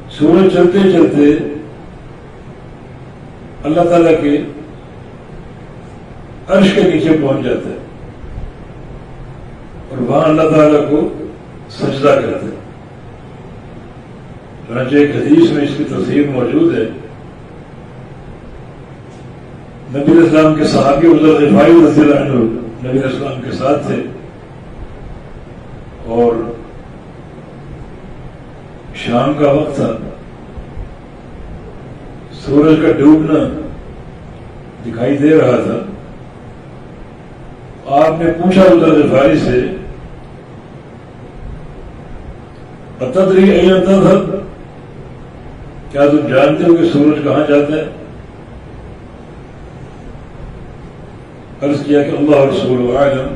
سورج چلتے چلتے اللہ تعالیٰ کے عرش کے نیچے پہنچ جاتا ہے اور وہاں اللہ تعالیٰ کو سجدہ کرتے ہیں. چنانچہ ایک حدیث میں اس کی تفسیر موجود ہے. نبی علیہ السلام کے صحابی ابو ذر غفاری رضی اللہ عنہ نبی علیہ السلام کے ساتھ تھے اور شام کا وقت تھا. سورج کا ڈوبنا دکھائی دے رہا تھا. آپ نے پوچھا ابو ذر غفاری سے اتدری این تذهب، کیا تم جانتے ہو کہ سورج کہاں جاتا ہے؟ عرض کیا کہ اللہ رسول عالم،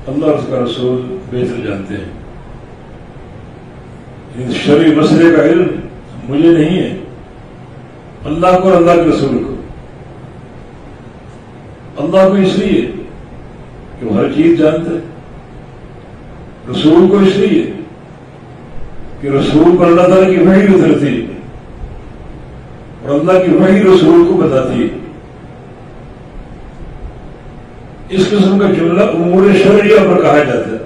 اللہ اور اس کا رسول بہتر جانتے ہیں. شرعی مسئلے کا علم مجھے نہیں ہے، اللہ کو اور اللہ کے رسول کو. اللہ کو اس لیے کہ وہ ہر چیز جانتا ہے، رسول کو اس لیے کہ رسول پر اللہ تعالیٰ کی وحی اترتی اور اللہ کی وحی رسول کو بتاتی ہے. اس قسم کا جملہ امور شرعیہ پر کہا جاتا ہے،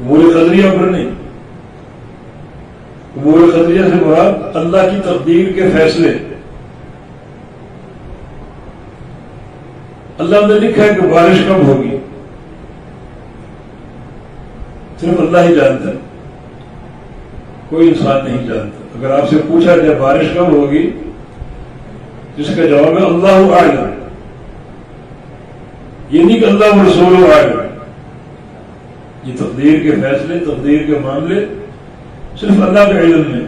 امور قدریہ پر نہیں. امور قدریہ سے مراد اللہ کی تقدیر کے فیصلے. اللہ نے لکھا ہے کہ بارش کب ہوگی، صرف اللہ ہی جانتا ہے، کوئی انسان نہیں جانتا. اگر آپ سے پوچھا جائے بارش کب ہوگی، جس کا جواب ہے اللہ اعلم. یہ نہیں کہ اللہ و رسول اعلم. یہ تقدیر کے فیصلے، تقدیر کے معاملے صرف اللہ کے علم میں.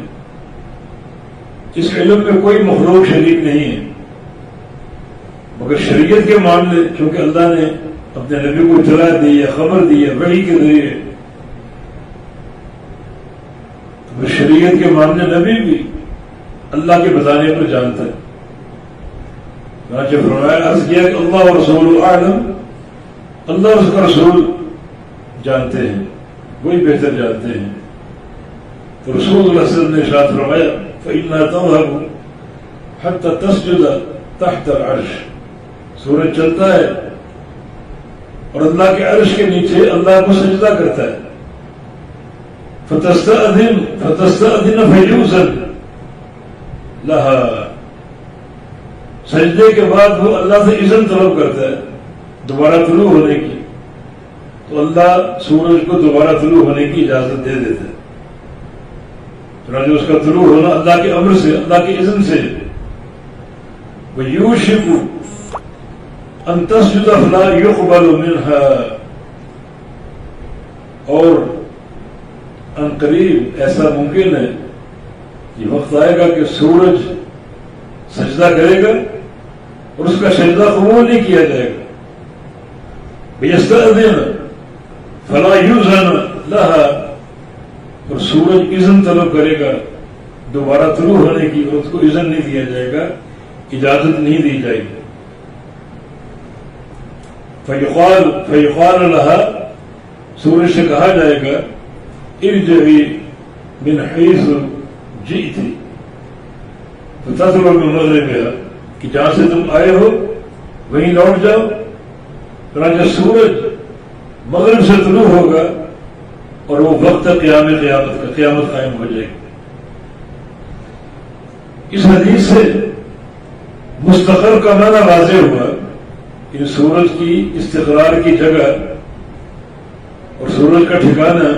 اس علم میں کوئی مخلوق شریک نہیں ہے. مگر شریعت کے معاملے چونکہ اللہ نے اپنے نبی کو اطلاع دی ہے، خبر دی ہے وحی کے ذریعے، تو شریعت کے معاملے نبی بھی اللہ کے بتانے پر جانتا ہے. چنانچہ فرمایا، عرض کیا کہ اللہ و رسول اعلم، اللہ اور اس کا رسول جانتے ہیں، وہی بہتر جانتے ہیں. تو رسول اللہ صلی اللہ علیہ وسلم نے ارشاد فرمایا فَإِنَّا تَذْهَبُ حَتَّى تَسْجُدَ تَحْتَ الْعَرْشِ. سورج چلتا ہے اور اللہ کے عرش کے نیچے اللہ کو سجدہ کرتا ہے. فَتَسْتَأْذِنَ فَيُؤْذَنُ لَهَا. سجدے کے بعد وہ اللہ سے اذن طلب کرتا ہے دوبارہ طلوع ہونے کی، تو اللہ سورج کو دوبارہ طلوع ہونے کی اجازت دے دیتا ہے. چنانچہ اس کا طلوع ہونا اللہ کے امر سے، اللہ کے اذن سے. وَيُوشِكُ أَن تَسْجُدَ فَلَا يُقْبَلُ مِنْهَا. اور ان قریب ایسا ممکن ہے، یہ وقت آئے گا کہ سورج سجدہ کرے گا اور اس کا سجدہ قبول نہیں کیا جائے گا. وَيَسْتَأْذِنَ فَلَا يُؤْذَنَ لَهَا. اور سورج اذن طلب کرے گا دوبارہ طلوع ہونے کی اور اس کو اذن نہیں دیا جائے گا، اجازت نہیں دی جائے گی. فَيُقَالُ لَهَا. سورج سے کہا جائے گا ارجعی من حیث جئتی فتطلع من مغربها، کہ جہاں سے تم آئے ہو وہیں لوٹ جاؤ. چنانچہ سورج مغرب سے طلوع ہوگا اور وہ وقت قیامت قائم ہو جائے گی. اس حدیث سے مستقر کا معنی واضح ہوا کہ سورج کی استقرار کی جگہ اور سورج کا ٹھکانہ،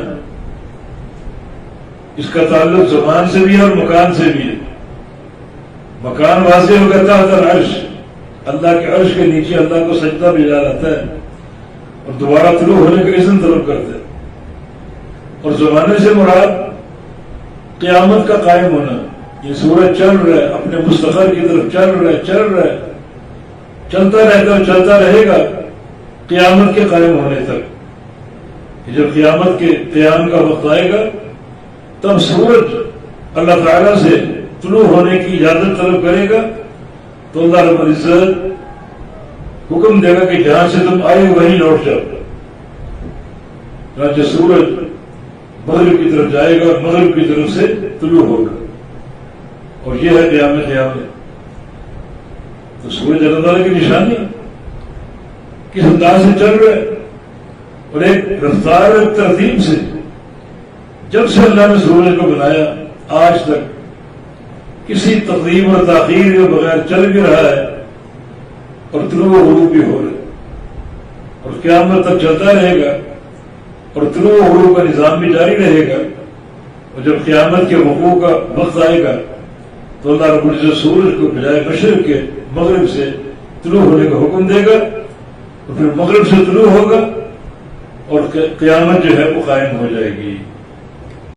اس کا تعلق زمان سے بھی ہے اور مکان سے بھی ہے. مکان واضح ہوگا تحت العرش، اللہ کے عرش کے نیچے اللہ کو سجدہ بھیجا جاتا ہے اور دوبارہ طلوع ہونے کا اذن طلب کرتا ہے. اور زمانے سے مراد قیامت کا قائم ہونا. یہ سورج چل رہا ہے، اپنے مستقر کی طرف چل رہا ہے، چلتا رہتا ہے، چلتا رہے گا قیامت کے قائم ہونے تک. جب قیامت کے قیام کا وقت آئے گا تب سورج اللہ تعالیٰ سے طلوع ہونے کی اجازت طلب کرے گا تو اللہ رب العزت حکم دے گا کہ جہاں سے تم آئے وہیں لوٹ جاؤ. چنانچہ سورج مغرب کی طرف جائے گا اور مغرب کی طرف سے طلوع ہوگا، اور یہ ہے قیامت۔ تو سورج اللہ تعالیٰ کی نشانی کس انداز سے چل رہا ہے، اور ایک رفتار اور ترتیب سے جب سے اللہ نے سورج کو بنایا آج تک کسی تقدیم اور تاخیر کے بغیر چل بھی رہا ہے، اور طلوع و غروب بھی ہو رہا ہے، اور قیامت تک چلتا رہے گا، اور طلوع و غروب کا نظام بھی جاری رہے گا۔ اور جب قیامت کے وقوع کا وقت آئے گا تو اللہ رب العزت سورج کو بجائے مشرق کے مغرب سے طلوع ہونے کا حکم دے گا، اور پھر مغرب سے طلوع ہوگا، اور قیامت جو ہے وہ قائم ہو جائے گی۔